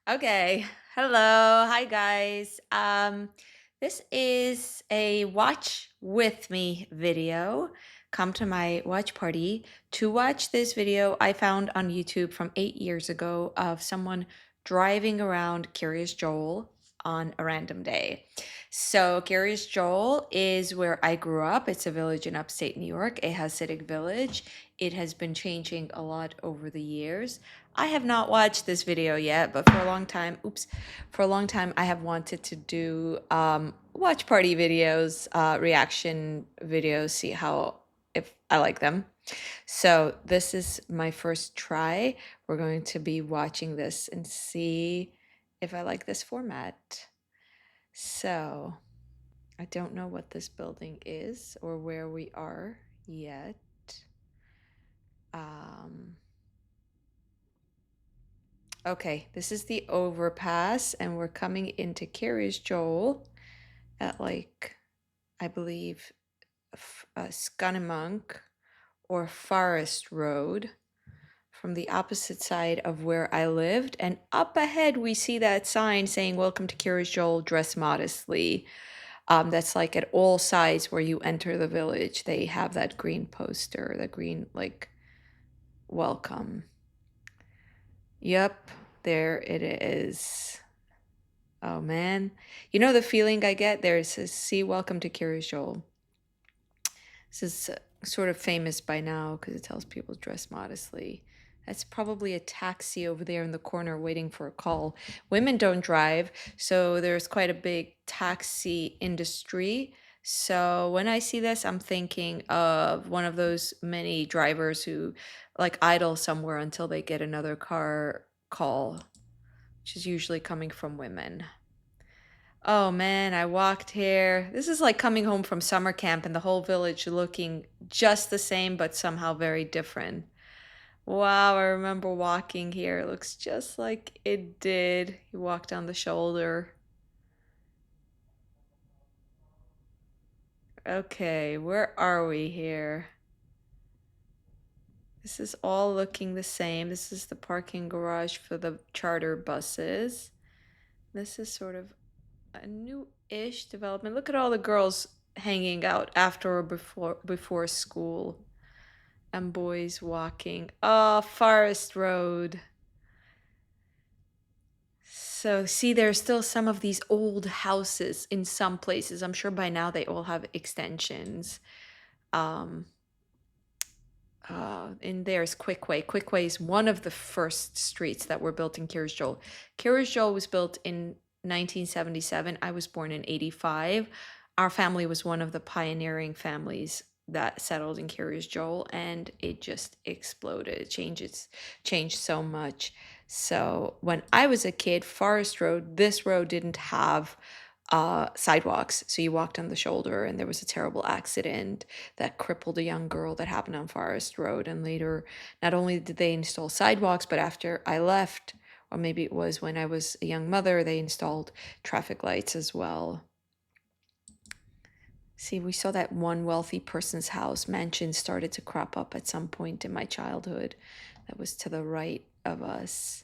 Okay. Hello. Hi guys. This is a watch with me video. Come to my watch party. To watch this video I found on YouTube from 8 years ago of someone driving around Kiryas Joel on a random day. So Kiryas Joel is where I grew up. It's a village in upstate New York, a Hasidic village. It has been changing a lot over the years. I have not watched this video yet, but for a long time, for a long time, I have wanted to do watch party videos, reaction videos, see how if I like them. So this is my first try. We're going to be watching this and see if I like this format. So I don't know what this building is or where we are yet. Um, Okay, this is the overpass, and we're coming into Kiryas Joel at I believe, Scunnamunk or Forest Road from the opposite side of where I lived. And up ahead, we see that sign saying, "Welcome to Kiryas Joel, dress modestly." That's like at all sides where you enter the village. They have that green poster, the green, welcome. Yep, there it is. Oh man. You know the feeling I get? There it says, "See, welcome to Kiryas Joel." This is sort of famous by now because it tells people to dress modestly. That's probably a taxi over there in the corner waiting for a call. Women don't drive, so there's quite a big taxi industry. So when I see this, I'm thinking of one of those many drivers who like idle somewhere until they get another car call, which is usually coming from women. Oh man, I walked here. This is like coming home from summer camp and the whole village looking just the same, but somehow very different. Wow, I remember walking here. It looks just like it did. You walk down the shoulder. Okay, where are we here? This is all looking the same. This is the parking garage for the charter buses. This is sort of a new-ish development. Look at all the girls hanging out after or before school and boys walking. Oh, Forest Road. So see, there's still some of these old houses in some places. I'm sure by now they all have extensions. Um, and there's Quickway. Quickway is one of the first streets that were built in Kiryas Joel. Kiryas Joel was built in 1977. I was born in 85. Our family was one of the pioneering families that settled in Kiryas Joel, and it just exploded. Changed so much. So when I was a kid, Forest Road, this road didn't have sidewalks. So you walked on the shoulder, and there was a terrible accident that crippled a young girl that happened on Forest Road. And later, not only did they install sidewalks, but after I left, or maybe it was when I was a young mother, they installed traffic lights as well. See, we saw that one wealthy person's house. Mansions started to crop up at some point in my childhood. That was to the right of us.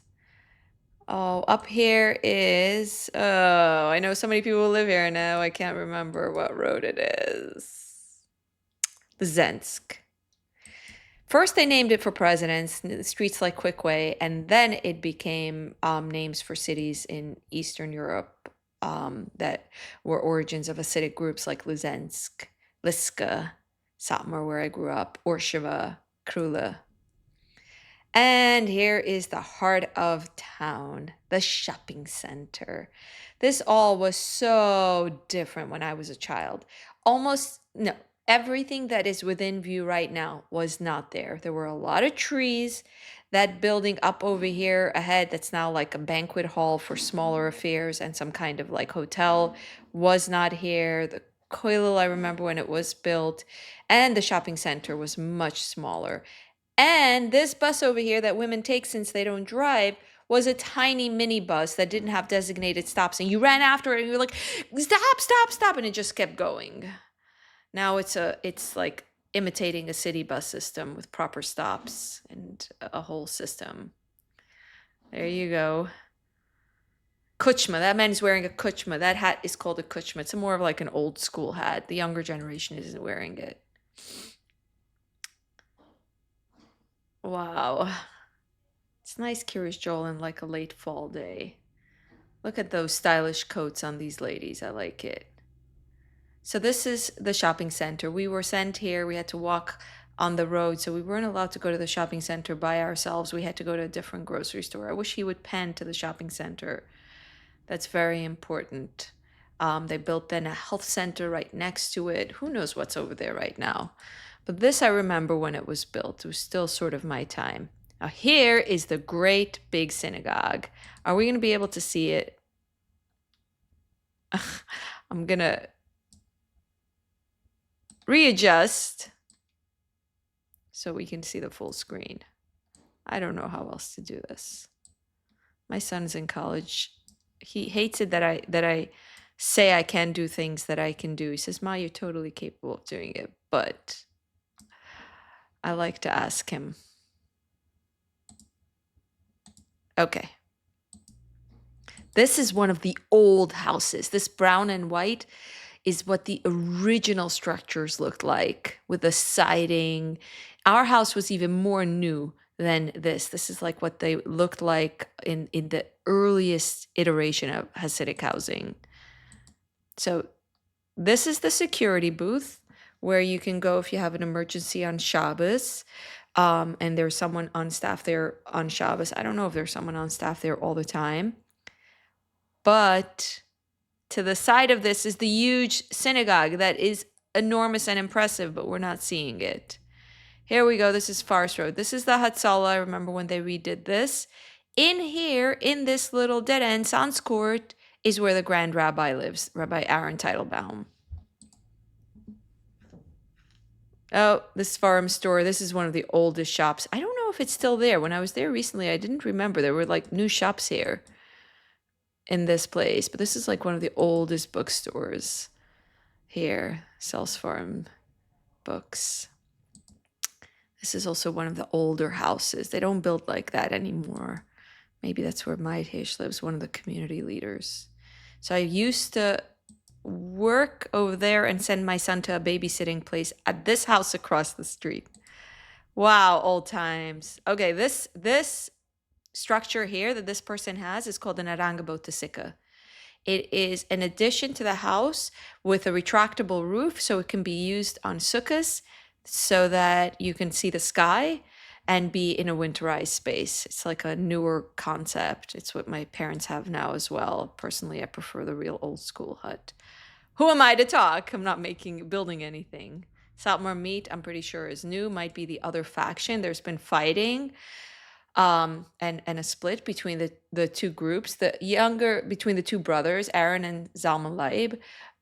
Oh, up here is, oh, I know so many people live here now. I can't remember what road it is. Zensk. First, they named it for presidents, streets like Quickway, and then it became names for cities in Eastern Europe that were origins of Hasidic groups like Luzensk, Liska, Satmar, where I grew up, Orshava, Krula. And here is the heart of town, the shopping center. This all was so different when I was a child. Almost, no, everything that is within view right now was not there. There were a lot of trees. That building up over here ahead, that's now like a banquet hall for smaller affairs and some kind of like hotel, was not here. The kollel, I remember when it was built, and the shopping center was much smaller. And this bus over here that women take since they don't drive was a tiny minibus that didn't have designated stops. And you ran after it and you're like, stop, stop, stop. And it just kept going. Now it's like imitating a city bus system with proper stops and a whole system. There you go. kuchma. That man is wearing a kuchma. That hat is called a kuchma. It's more of like an old school hat. The younger generation isn't wearing it. Wow. It's nice, Kiryas Joel, in like a late fall day. Look at those stylish coats on these ladies. I like it. So this is the shopping center. We were sent here. We had to walk on the road, so we weren't allowed to go to the shopping center by ourselves. We had to go to a different grocery store. I wish he would pen to the shopping center. That's very important. They built then a health center right next to it. Who knows what's over there right now? But this I remember when it was built. It was still sort of my time. Now here is the great big synagogue. Are we going to be able to see it? I'm going to readjust so we can see the full screen. I don't know how else to do this. My son's in college. He hates it that I say I can do things that I can do. He says, "Ma, you're totally capable of doing it." But I like to ask him. Okay. This is one of the old houses. This brown and white is what the original structures looked like with the siding. Our house was even more new than this. This is like what they looked like in the earliest iteration of Hasidic housing. So this is the security booth where you can go if you have an emergency on Shabbos. And there's someone on staff there on Shabbos. I don't know if there's someone on staff there all the time. But to the side of this is the huge synagogue that is enormous and impressive, but we're not seeing it. Here we go. This is Forest Road. This is the Hatzalah. I remember when they redid this. In here, in this little dead end, Sans Court, is where the Grand Rabbi lives, Rabbi Aaron Teitelbaum. Oh, this farm store. This is one of the oldest shops. I don't know if it's still there. When I was there recently, I didn't remember. There were like new shops here in this place, but this is like one of the oldest bookstores here. Sells farm books. This is also one of the older houses. They don't build like that anymore. Maybe that's where Maitesh lives, one of the community leaders. So I used to work over there and send my son to a babysitting place at this house across the street. Wow, old times. Okay, this structure here that this person has is called an arangabot. It is an addition to the house with a retractable roof, so it can be used on sukkahs so that you can see the sky and be in a winterized space. It's like a newer concept. It's what my parents have now as well. Personally, I prefer the real old school hut. Who am I to talk? I'm not building anything. Satmar Meat, I'm pretty sure, is new. Might be the other faction. There's been fighting and a split between the two groups. Between the two brothers, Aaron and Zalman Leib.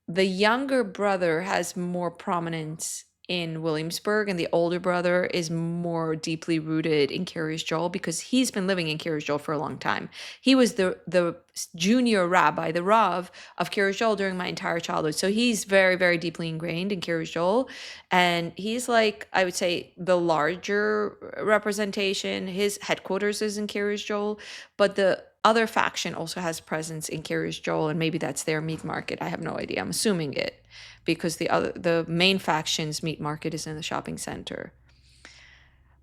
The younger brother has more prominence in Williamsburg, and the older brother is more deeply rooted in Kiryas Joel because he's been living in Kiryas Joel for a long time. He was the junior rabbi, the Rav of Kiryas Joel during my entire childhood. So he's very, very deeply ingrained in Kiryas Joel. And he's like, I would say, the larger representation. His headquarters is in Kiryas Joel, but the other faction also has presence in Kiryas Joel, and maybe that's their meat market. I have no idea. I'm assuming it because the main faction's meat market is in the shopping center.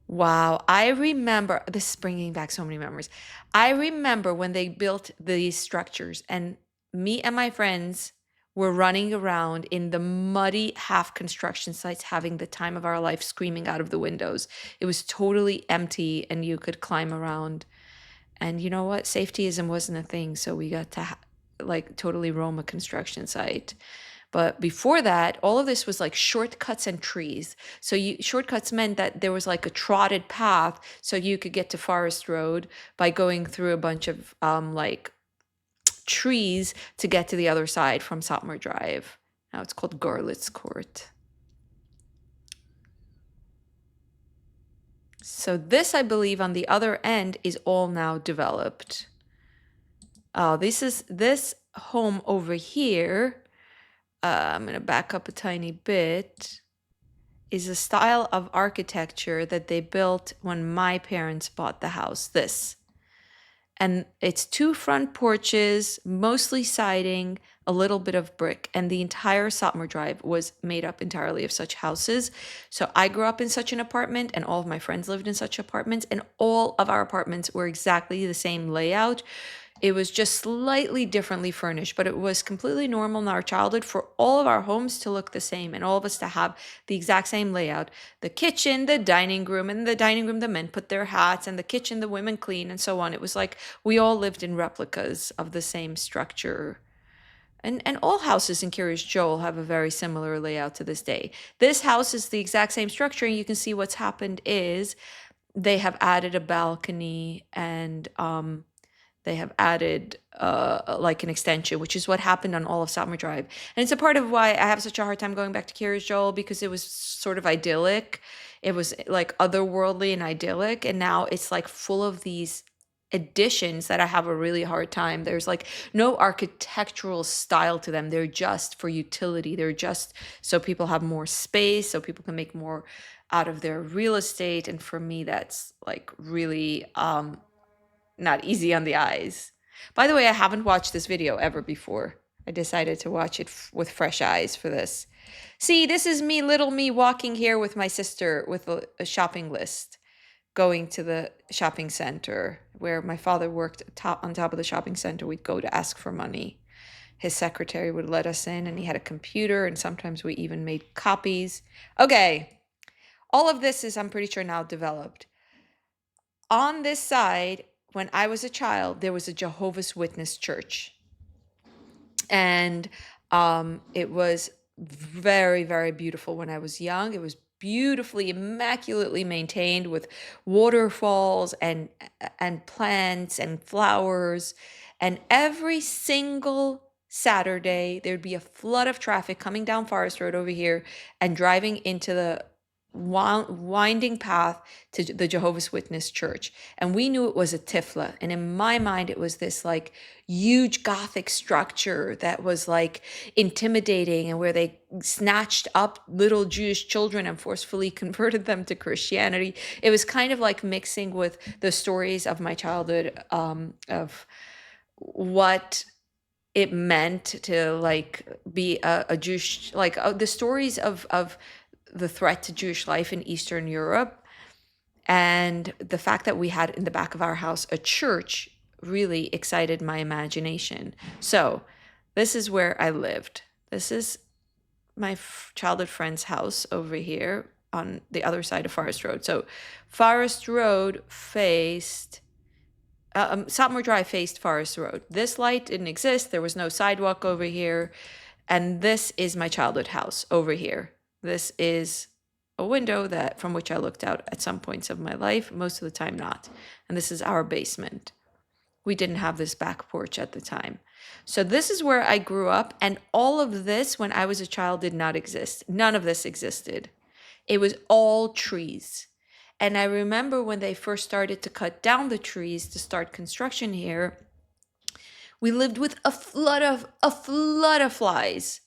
Wow, I remember, this is bringing back so many memories. I remember when they built these structures, and me and my friends were running around in the muddy half construction sites, having the time of our life, screaming out of the windows. It was totally empty, and you could climb around. And you know what? Safetyism wasn't a thing, so we got to like totally roam a construction site. But before that, all of this was like shortcuts and trees. So shortcuts meant that there was like a trotted path, so you could get to Forest Road by going through a bunch of like trees to get to the other side from Satmar Drive. Now it's called Garlitz Court. So this, I believe, on the other end is all now developed. Oh, this home over here. I'm going to back up a tiny bit, is a style of architecture that they built when my parents bought the house, this. And it's two front porches, mostly siding, a little bit of brick, and the entire Satmar Drive was made up entirely of such houses. So I grew up in such an apartment, and all of my friends lived in such apartments, and all of our apartments were exactly the same layout. It was just slightly differently furnished, but it was completely normal in our childhood for all of our homes to look the same and all of us to have the exact same layout. The kitchen, the dining room, and the dining room, the men put their hats, and the kitchen, the women clean, and so on. It was like we all lived in replicas of the same structure. And all houses in Kiryas Joel have a very similar layout to this day. This house is the exact same structure, and you can see what's happened is they have added a balcony and they have added like an extension, which is what happened on all of Satmar Drive. And it's a part of why I have such a hard time going back to Kiryas Joel, because it was sort of idyllic. It was like otherworldly and idyllic. And now it's like full of these additions that I have a really hard time. There's like no architectural style to them. They're just for utility. They're just so people have more space, so people can make more out of their real estate. And for me, that's like really not easy on the eyes. By the way, I haven't watched this video ever before. I decided to watch it with fresh eyes for this. See, this is me, little me, walking here with my sister with a shopping list, going to the shopping center where my father worked on top of the shopping center. We'd go to ask for money. His secretary would let us in, and he had a computer, and sometimes we even made copies. Okay, all of this is, I'm pretty sure, now developed. On this side, when I was a child, there was a Jehovah's Witness church. And it was very, very beautiful when I was young. It was beautifully, immaculately maintained with waterfalls and plants and flowers. And every single Saturday, there'd be a flood of traffic coming down Forest Road over here and driving into the winding path to the Jehovah's Witness church. And we knew it was a tifla. And in my mind, it was this like huge Gothic structure that was like intimidating, and where they snatched up little Jewish children and forcefully converted them to Christianity. It was kind of like mixing with the stories of my childhood, of what it meant to like be a Jewish, like the stories of the threat to Jewish life in Eastern Europe. And the fact that we had in the back of our house a church really excited my imagination. So this is where I lived. This is my childhood friend's house over here on the other side of Forest Road. So Forest Road faced, Satmar Drive faced Forest Road. This light didn't exist. There was no sidewalk over here. And this is my childhood house over here. This is a window that from which I looked out at some points of my life, most of the time not. And this is our basement. We didn't have this back porch at the time. So this is where I grew up, and all of this when I was a child did not exist. None of this existed. It was all trees. And I remember when they first started to cut down the trees to start construction here, we lived with a flood of flies,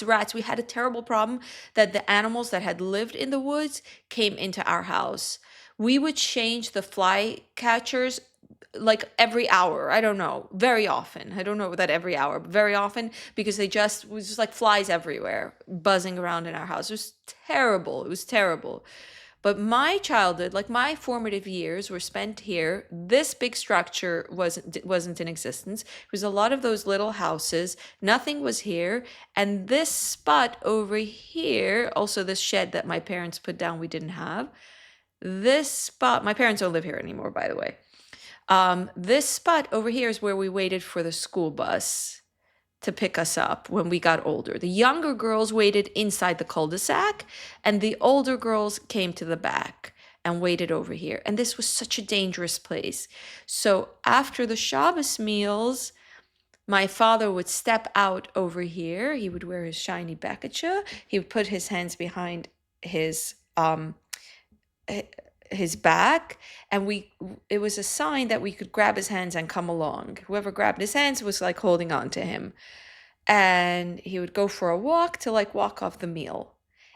rats. We had a terrible problem that the animals that had lived in the woods came into our house. We would change the fly catchers like every hour. I don't know, very often. I don't know that every hour, but very often, because they just was just like flies everywhere buzzing around in our house. It was terrible. It was terrible. But my childhood, like my formative years, were spent here. This big structure wasn't in existence. It was a lot of those little houses. Nothing was here. And this spot over here, also this shed that my parents put down, we didn't have. This spot, my parents don't live here anymore, by the way. This spot over here is where we waited for the school bus to pick us up when we got older. The younger girls waited inside the cul-de-sac, and the older girls came to the back and waited over here. And this was such a dangerous place. So after the Shabbos meals, my father would step out over here. He would wear his shiny bekatcha. He would put his hands behind his back, and it was a sign that we could grab his hands and come along. Whoever grabbed his hands was like holding on to him. And he would go for a walk to like walk off the meal.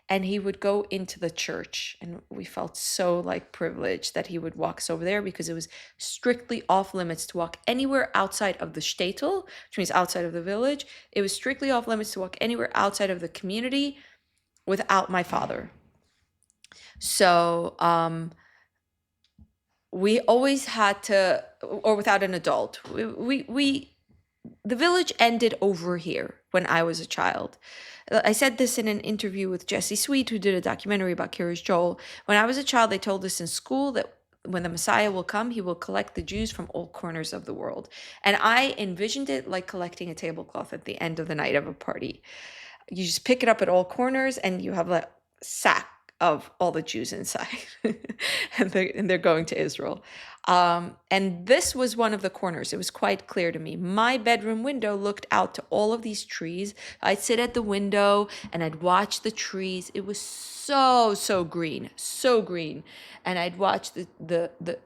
and he would go into the church, and we felt so like privileged that he would walk us over there, because it was strictly off limits to walk anywhere outside of the shtetl, which means outside of the village. It was strictly off limits to walk anywhere outside of the community without my father. So we always had to, or without an adult. We the village ended over here when I was a child. I said this in an interview with Jesse Sweet, who did a documentary about Kiryas Joel. When I was a child, they told us in school that when the Messiah will come, he will collect the Jews from all corners of the world. And I envisioned it like collecting a tablecloth at the end of the night of a party. You just pick it up at all corners, and you have a sack of all the Jews inside, and they're going to Israel. And this was one of the corners. It was quite clear to me. My bedroom window looked out to all of these trees. I'd sit at the window and I'd watch the trees. It was so green, so green. And I'd watch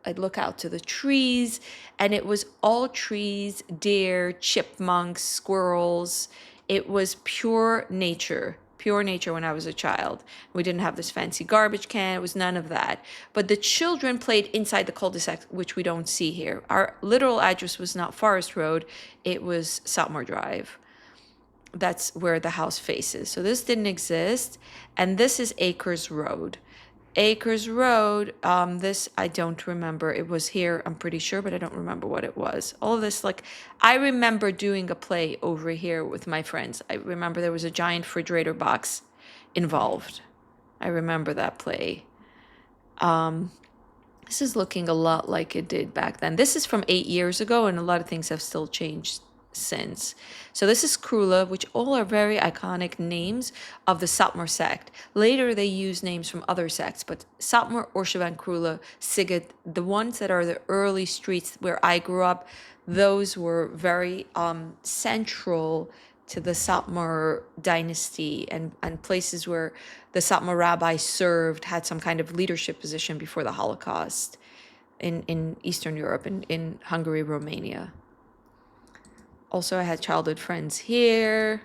I'd look out to the trees, and it was all trees, deer, chipmunks, squirrels. It was pure nature when I was a child. We didn't have this fancy garbage can. It was none of that. But the children played inside the cul-de-sac, which we don't see here. Our literal address was not Forest Road. It was Saltmore Drive. That's where the house faces. So this didn't exist. And this is Acres Road. Acres Road, this I don't remember. It was here, I'm pretty sure, but I don't remember what it was. All of this, like, I remember doing a play over here with my friends. I remember there was a giant refrigerator box involved. I remember that play. This is looking a lot like it did back then. This is from 8 years ago, and a lot of things have still changed since. So this is Krula, which all are very iconic names of the Satmar sect. Later they use names from other sects, but Satmar, Orshavan, Krula, Sigurd, the ones that are the early streets where I grew up, those were very central to the Satmar dynasty, and places where the Satmar rabbi served, had some kind of leadership position before the Holocaust in Eastern Europe, in Hungary, Romania. Also, I had childhood friends here.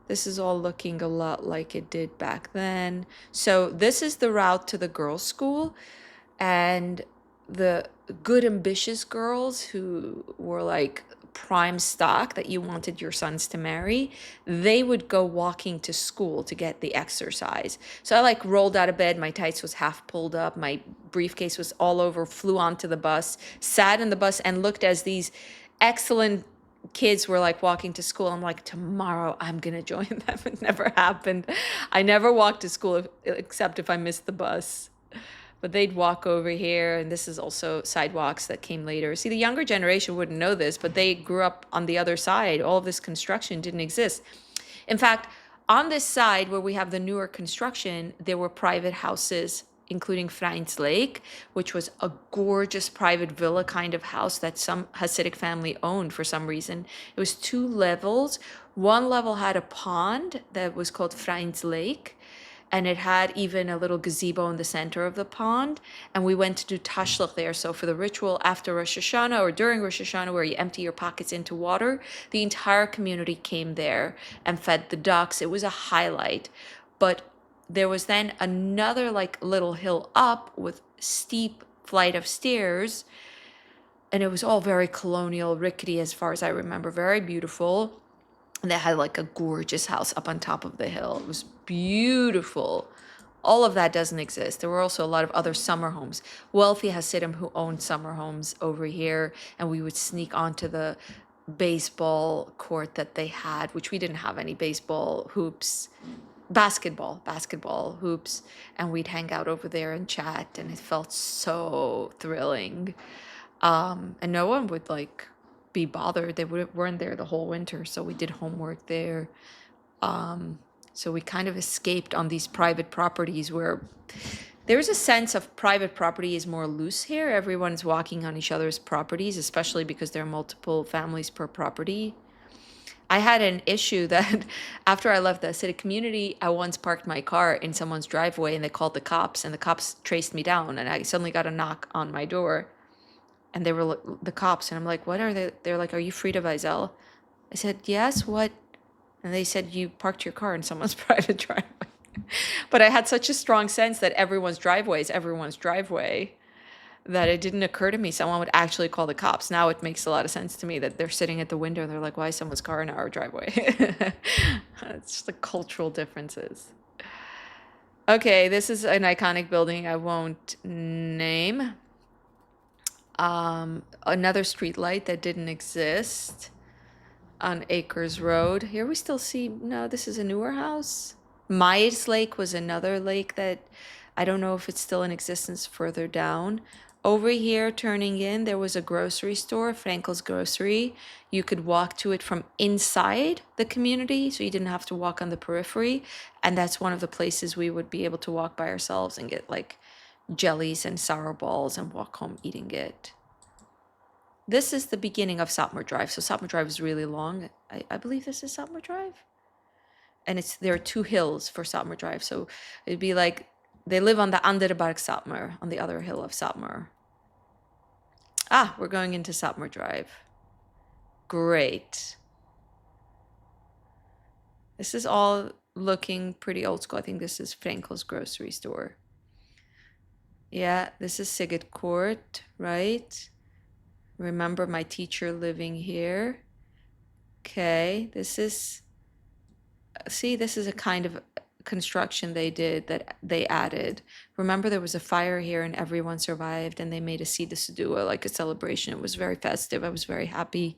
This is all looking a lot like it did back then. So this is the route to the girls' school. And the good, ambitious girls who were like prime stock that you wanted your sons to marry, they would go walking to school to get the exercise. So I like rolled out of bed, my tights was half pulled up, my briefcase was all over, flew onto the bus, sat in the bus, and looked as these excellent kids were like walking to school. I'm like, tomorrow I'm gonna join them. It never happened. I never walked to school except if I missed the bus. But they'd walk over here, and this is also sidewalks that came later. See, the younger generation wouldn't know this, but they grew up on the other side. All of this construction didn't exist. In fact, on this side where we have the newer construction, there were private houses, including Freins Lake, which was a gorgeous private villa kind of house that some Hasidic family owned for some reason. It was 2 levels. One level had a pond that was called Freins Lake, and it had even a little gazebo in the center of the pond. And we went to do tashlach there. So for the ritual after Rosh Hashanah or during Rosh Hashanah, where you empty your pockets into water, the entire community came there and fed the ducks. It was a highlight. But there was then another like little hill up with steep flight of stairs, and it was all very colonial, rickety as far as I remember, very beautiful. And they had like a gorgeous house up on top of the hill. It was beautiful. All of that doesn't exist. There were also a lot of other summer homes. Wealthy Hasidim who owned summer homes over here, and we would sneak onto the baseball court that they had, which we didn't have any baseball hoops. Basketball hoops, and we'd hang out over there and chat, and it felt so thrilling. And no one would like be bothered. They weren't there the whole winter, so we did homework there. So we kind of escaped on these private properties where there's a sense of private property is more loose here. Everyone's walking on each other's properties, especially because there are multiple families per property. I had an issue that after I left the Hasidic community, I once parked my car in someone's driveway, and they called the cops, and the cops traced me down, and I suddenly got a knock on my door, and they were the cops, and I'm like, what are they? They're like, are you Frida Wiesel? I said, yes, what? And they said, you parked your car in someone's private driveway. But I had such a strong sense that everyone's driveway is everyone's driveway that it didn't occur to me someone would actually call the cops. Now it makes a lot of sense to me that they're sitting at the window and they're like, why is someone's car in our driveway? It's just the cultural differences. Okay, this is an iconic building I won't name. Another street light that didn't exist on Acres Road. Here we still see, no, this is a newer house. Myers Lake was another lake that I don't know if it's still in existence further down. Over here, turning in, there was a grocery store, Frankel's Grocery. You could walk to it from inside the community, so you didn't have to walk on the periphery. And that's one of the places we would be able to walk by ourselves and get like jellies and sour balls and walk home eating it. This is the beginning of Satmar Drive. So Satmar Drive is really long. I believe this is Satmar Drive. And there are two hills for Satmar Drive. So it'd be like they live on the andere Berg Satmar, on the other hill of Satmar. Ah, we're going into Satmar Drive. Great. This is all looking pretty old school. I think this is Frankel's grocery store. Yeah, this is Sigurd Court, right? Remember my teacher living here. Okay, this is a kind of construction they did that they added. Remember there was a fire here and everyone survived and they made a Sida Sedua, like a celebration. It was very festive. I was very happy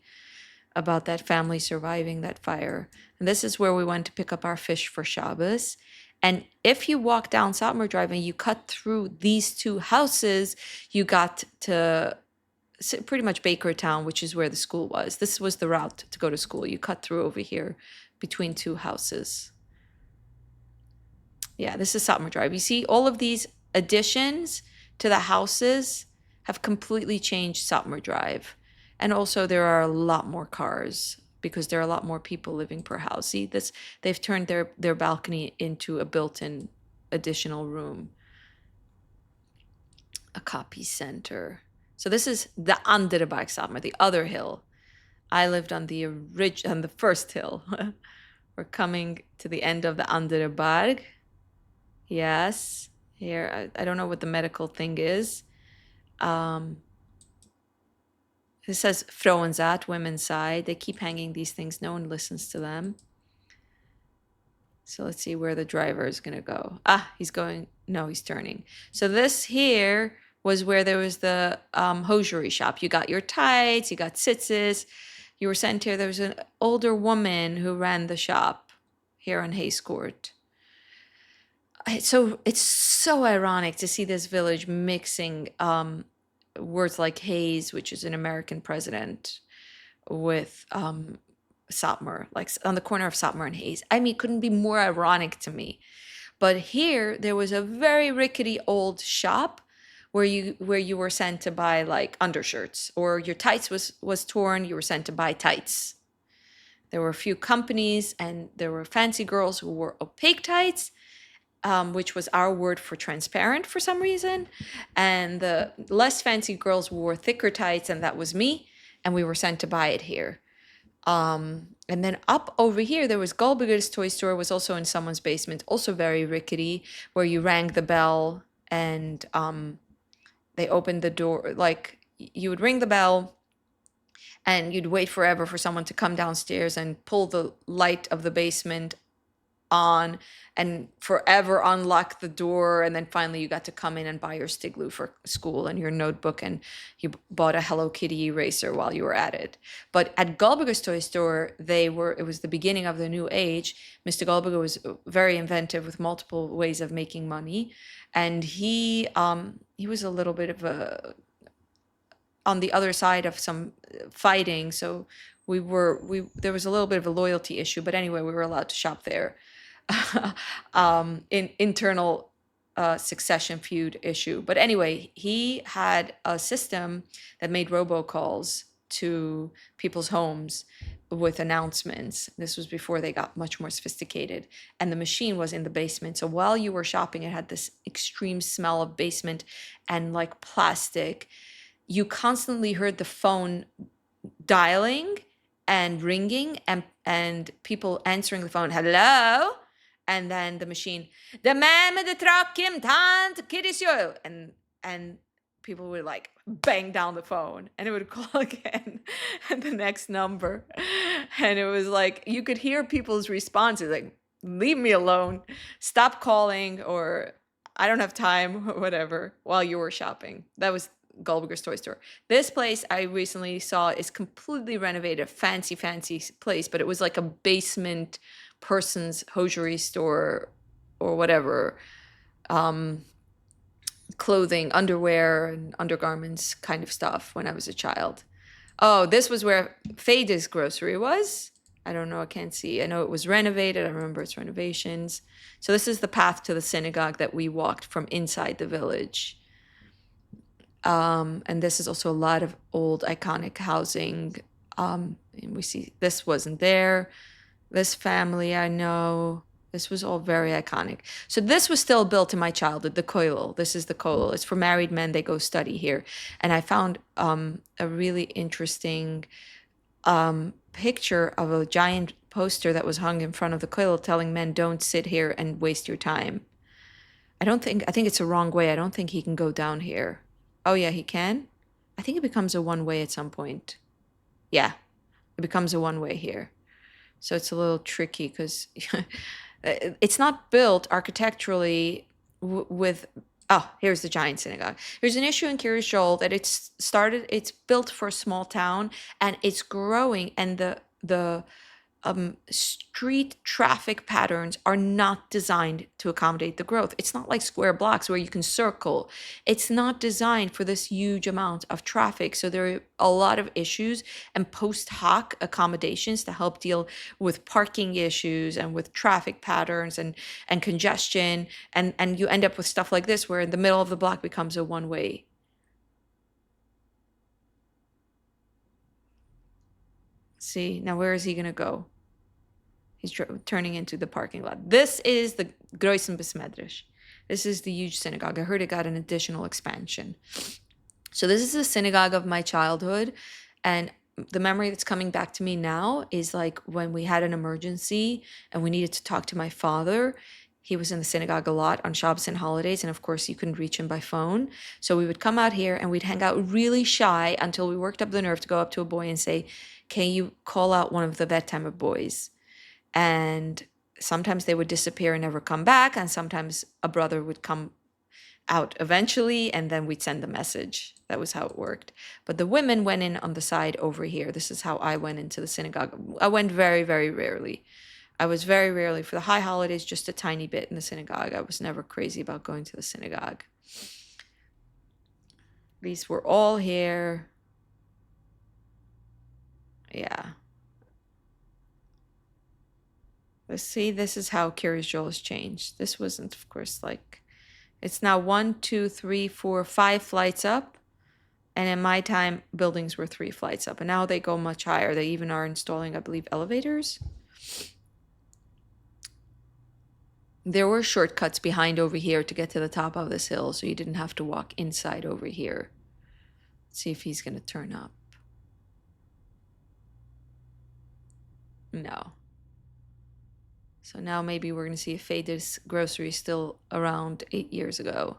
about that family surviving that fire. And this is where we went to pick up our fish for Shabbos. And if you walk down Satmar Drive and you cut through these two houses, you got to pretty much Bakertown, which is where the school was. This was the route to go to school. You cut through over here between two houses. Yeah, this is Satmar Drive. You see, all of these additions to the houses have completely changed Satmar Drive. And also there are a lot more cars because there are a lot more people living per house. See, they've turned their balcony into a built-in additional room. A copy center. So this is the andere Berg Satmar, the other hill. I lived on the first hill. We're coming to the end of the andere Berg. Yes. Here, I don't know what the medical thing is. It says Frauensat, women's side. They keep hanging these things. No one listens to them. So let's see where the driver is going to go. Ah, he's going. No, he's turning. So this here was where there was the hosiery shop. You got your tights, you got tzitzis. You were sent here. There was an older woman who ran the shop here on Hayes Court. So it's so ironic to see this village mixing words like Hayes, which is an American president, with Satmar, like on the corner of Satmar and Hayes. I mean, it couldn't be more ironic to me. But here there was a very rickety old shop where you were sent to buy like undershirts, or your tights was torn, you were sent to buy tights. There were a few companies and there were fancy girls who wore opaque tights, which was our word for transparent for some reason. And the less fancy girls wore thicker tights, and that was me. And we were sent to buy it here. And then up over here, there was Gulbiger's toy store, was also in someone's basement, also very rickety, where you rang the bell and they opened the door. Like you would ring the bell and you'd wait forever for someone to come downstairs and pull the light of the basement on and forever unlock the door, and then finally you got to come in and buy your stiglu for school and your notebook, and you bought a Hello Kitty eraser while you were at it. But at Gulbiger's toy store, it was the beginning of the new age. Mr. Gulbiger was very inventive with multiple ways of making money, and he was a little bit of on the other side of some fighting, so there was a little bit of a loyalty issue, but anyway, we were allowed to shop there. In internal succession feud issue. But anyway, he had a system that made robocalls to people's homes with announcements. This was before they got much more sophisticated. And the machine was in the basement. So while you were shopping, it had this extreme smell of basement and like plastic. You constantly heard the phone dialing and ringing and people answering the phone, hello? And then the machine, the man with the truck came down to Kiryas Joel. And people would like bang down the phone and it would call again and the next number. And it was like you could hear people's responses like, leave me alone, stop calling, or I don't have time, or whatever, while you were shopping. That was Goldberger's Toy Store. This place I recently saw is completely renovated, fancy place, but it was like a basement person's hosiery store or whatever, um, clothing, underwear, and undergarments kind of stuff when I was a child. Oh, this was where Faida's grocery was. I don't know. I can't see. I know it was renovated. I remember its renovations. So this is the path to the synagogue that we walked from inside the village. And this is also a lot of old iconic housing. And we see this wasn't there. This family I know. This was all very iconic. So this was still built in my childhood, the kollel. This is the kollel. It's for married men. They go study here. And I found a really interesting picture of a giant poster that was hung in front of the kollel telling men, don't sit here and waste your time. I think it's a wrong way. I don't think he can go down here. Oh yeah, he can? I think it becomes a one-way at some point. Yeah, it becomes a one-way here. So it's a little tricky because it's not built architecturally with, oh, here's the giant synagogue. There's an issue in Kiryas Joel that it's built for a small town and it's growing, and the street traffic patterns are not designed to accommodate the growth. It's not like square blocks where you can circle. It's not designed for this huge amount of traffic. So there are a lot of issues and post hoc accommodations to help deal with parking issues and with traffic patterns and congestion. And you end up with stuff like this where in the middle of the block becomes a one-way. See, now where is he going to go? He's turning into the parking lot. This is the Groisen Besmedrish. This is the huge synagogue. I heard it got an additional expansion. So this is the synagogue of my childhood. And the memory that's coming back to me now is like when we had an emergency and we needed to talk to my father. He was in the synagogue a lot on Shabbos and holidays. And of course, you couldn't reach him by phone. So we would come out here and we'd hang out really shy until we worked up the nerve to go up to a boy and say, can you call out one of the bedtime boys? And sometimes they would disappear and never come back. And sometimes a brother would come out eventually, and then we'd send a message. That was how it worked. But the women went in on the side over here. This is how I went into the synagogue. I went very, very rarely. I was very rarely, for the high holidays, just a tiny bit in the synagogue. I was never crazy about going to the synagogue. These were all here. Yeah. Let's see, this is how Kiryas Joel has changed. This wasn't, of course, like, it's now 1, 2, 3, 4, 5 flights up. And in my time, buildings were 3 flights up. And now they go much higher. They even are installing, I believe, elevators. There were shortcuts behind over here to get to the top of this hill, so you didn't have to walk inside over here. Let's see if he's going to turn up. No. So now maybe we're going to see if Faida's grocery is still around 8 years ago.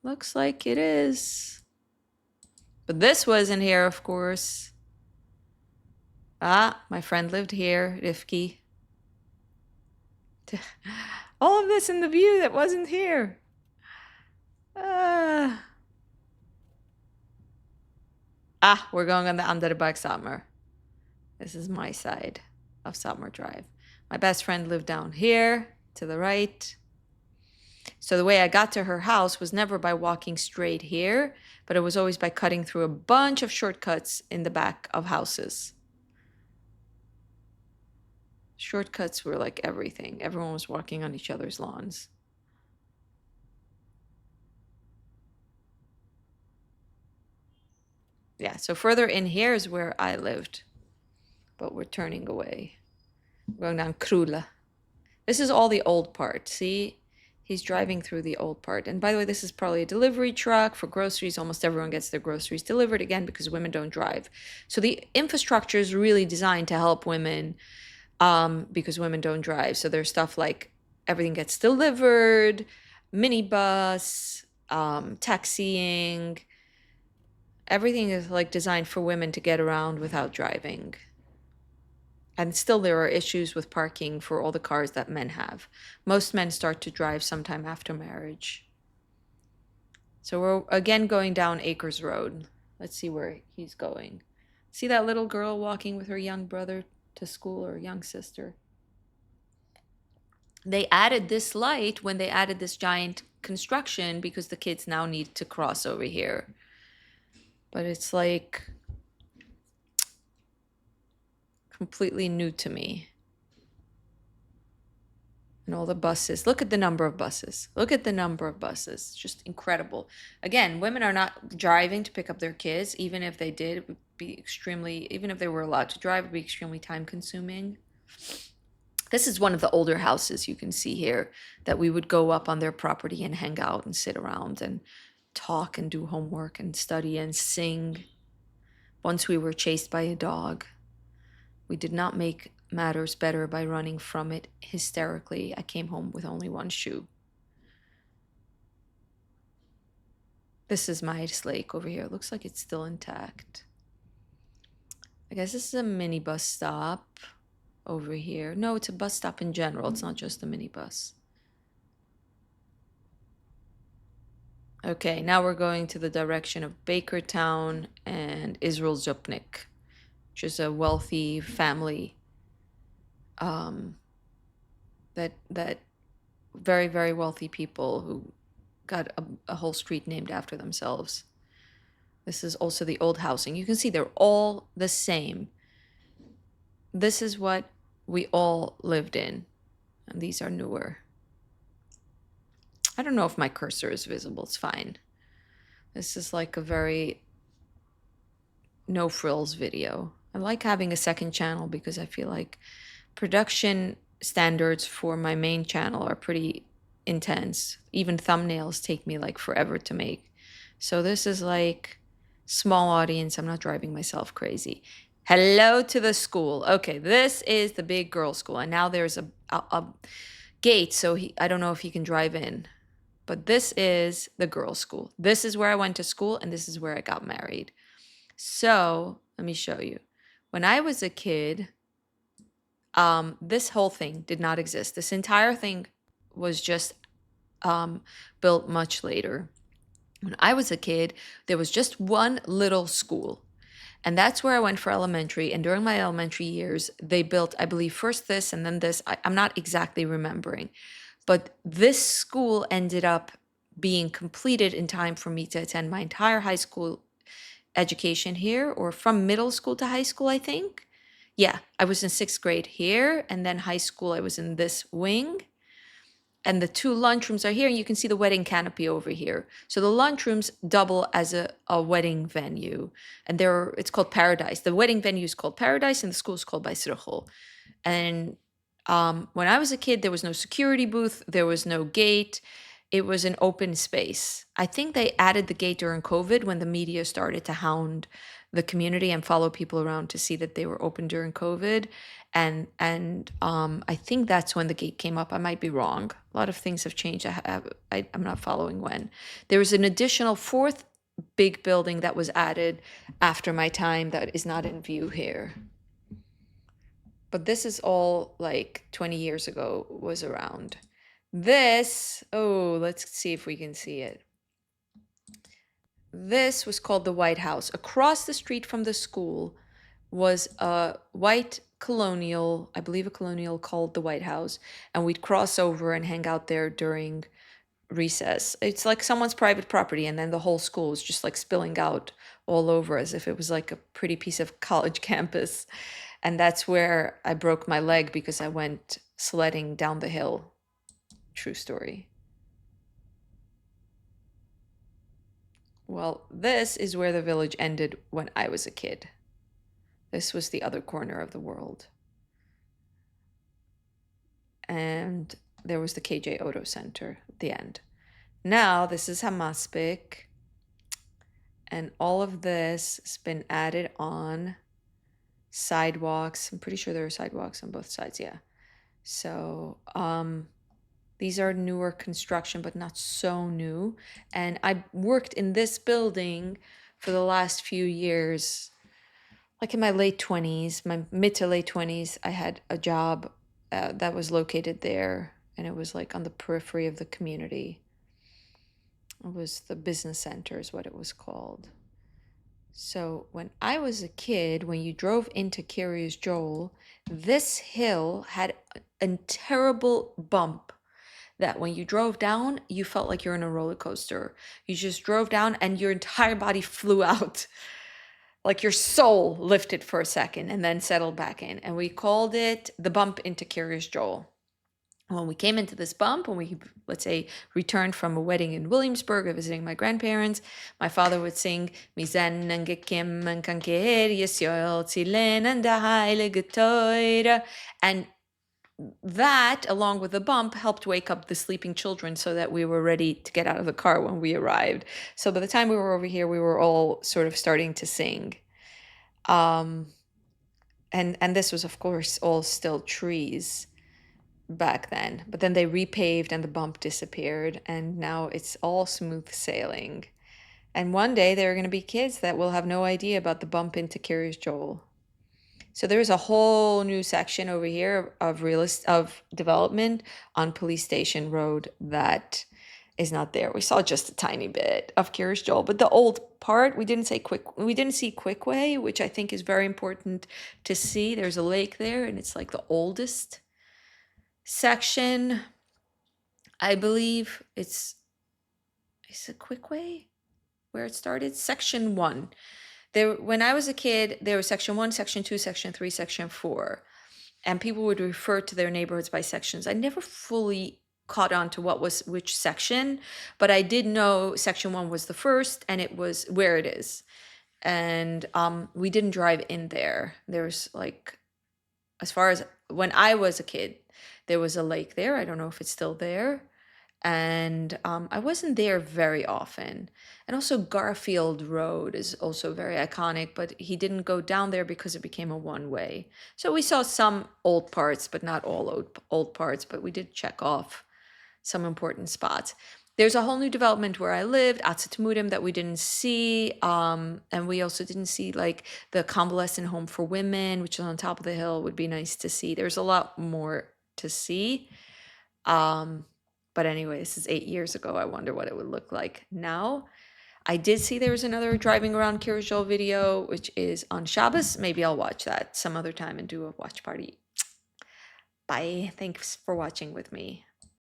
Looks like it is. But this wasn't here, of course. Ah, my friend lived here, Rifki. All of this in the view that wasn't here. We're going on the andere Berg Satmar. This is my side of Satmar Drive. My best friend lived down here to the right. So the way I got to her house was never by walking straight here, but it was always by cutting through a bunch of shortcuts in the back of houses. Shortcuts were like everything. Everyone was walking on each other's lawns. Yeah, so further in here is where I lived. But we're turning away. We're going down Krula. This is all the old part. See? He's driving through the old part. And by the way, this is probably a delivery truck for groceries. Almost everyone gets their groceries delivered, again, because women don't drive. So the infrastructure is really designed to help women because women don't drive. So there's stuff like everything gets delivered, minibus, taxiing. Everything is like designed for women to get around without driving. And still, there are issues with parking for all the cars that men have. Most men start to drive sometime after marriage. So we're again going down Acres Road. Let's see where he's going. See that little girl walking with her young brother to school, or young sister? They added this light when they added this giant construction because the kids now need to cross over here. But it's like completely new to me. And all the buses. Look at the number of buses. Look at the number of buses. Just incredible. Again, women are not driving to pick up their kids. Even if they did, it would be extremely, even if they were allowed to drive, it would be extremely time consuming. This is one of the older houses you can see here that we would go up on their property and hang out and sit around and talk and do homework and study and sing. Once we were chased by a dog. We did not make matters better by running from it hysterically. I came home with only one shoe. This is Midas Lake over here. It looks like it's still intact. I guess this is a mini bus stop over here. No, it's a bus stop in general. It's not just a mini bus. Okay, now we're going to the direction of Bakertown and Israel Zupnik, which is a wealthy family that very, very wealthy people who got a whole street named after themselves. This is also the old housing. You can see they're all the same. This is what we all lived in, and these are newer. I don't know if my cursor is visible. It's fine. This is like a very no frills video. I like having a second channel because I feel like production standards for my main channel are pretty intense. Even thumbnails take me like forever to make. So this is like small audience. I'm not driving myself crazy. Hello to the school. Okay, this is the big girls' school, and now there's a gate, so I don't know if he can drive in. But this is the girls' school. This is where I went to school, and this is where I got married. So let me show you. When I was a kid, this whole thing did not exist. This entire thing was just built much later. When I was a kid, there was just one little school. And that's where I went for elementary. And during my elementary years, they built, I believe, first this and then this. I'm not exactly remembering. But this school ended up being completed in time for me to attend my entire high school education here, or from middle school to high school, I think. Yeah, I was in sixth grade here, and then high school, I was in this wing. And the two lunchrooms are here, and you can see the wedding canopy over here. So the lunchrooms double as a wedding venue, and it's called Paradise. The wedding venue is called Paradise, and the school is called Synagogue. And when I was a kid, there was no security booth, there was no gate. It was an open space. I think they added the gate during COVID when the media started to hound the community and follow people around to see that they were open during COVID. And I think that's when the gate came up. I might be wrong. A lot of things have changed. I'm not following when. There was an additional fourth big building that was added after my time that is not in view here. But this is all like 20 years ago was around. This, oh, let's see if we can see it. This was called the White House. Across the street from the school was a white colonial, I believe a colonial called the White House, and we'd cross over and hang out there during recess. It's like someone's private property, and then the whole school is just like spilling out all over as if it was like a pretty piece of college campus. And that's where I broke my leg because I went sledding down the hill. True story. Well, this is where the village ended when I was a kid. This was the other corner of the world. And there was the KJ Auto Center at the end. Now, this is Hamaspik. And all of this has been added on sidewalks. I'm pretty sure there are sidewalks on both sides. Yeah. So these are newer construction, but not so new. And I worked in this building for the last few years. Like in my late 20s, my mid to late 20s, I had a job that was located there, and it was like on the periphery of the community. It was the business center, is what it was called. So when I was a kid, when you drove into Kiryas Joel, this hill had a terrible bump that when you drove down, you felt like you're in a roller coaster. You just drove down and your entire body flew out. Like your soul lifted for a second and then settled back in. And we called it the bump into Kiryas Joel. When we came into this bump, when we, let's say, returned from a wedding in Williamsburg or visiting my grandparents, my father would sing Mizen and Gekim and Kiryas Joel Tzilen and the and that, along with the bump, helped wake up the sleeping children so that we were ready to get out of the car when we arrived. So by the time we were over here, we were all sort of starting to sing. And this was, of course, all still trees back then. But then they repaved and the bump disappeared, and now it's all smooth sailing. And one day there are going to be kids that will have no idea about the bump into Kiryas Joel. So there's a whole new section over here of development on Police Station Road that is not there. We saw just a tiny bit of Kiryas Joel, but the old part we didn't see Quickway, which I think is very important to see. There's a lake there, and it's like the oldest section. I believe is it Quickway where it started? Section 1. There, when I was a kid, there was section 1, section 2, section 3, section 4. And people would refer to their neighborhoods by sections. I never fully caught on to what was which section, but I did know section 1 was the first, and it was where it is. And we didn't drive in there. There's like, as far as when I was a kid, there was a lake there. I don't know if it's still there. And I wasn't there very often. And also Garfield Road is also very iconic, but he didn't go down there because it became a one-way. So we saw some old parts, but not all old parts, but we did check off some important spots. There's a whole new development where I lived, Atzitmudim, that we didn't see. And we also didn't see like the convalescent home for women, which is on top of the hill. Would be nice to see. There's a lot more to see. But anyway, this is 8 years ago. I wonder what it would look like now. I did see there was another driving around Kiryas Joel video, which is on Shabbos. Maybe I'll watch that some other time and do a watch party. Bye. Thanks for watching with me.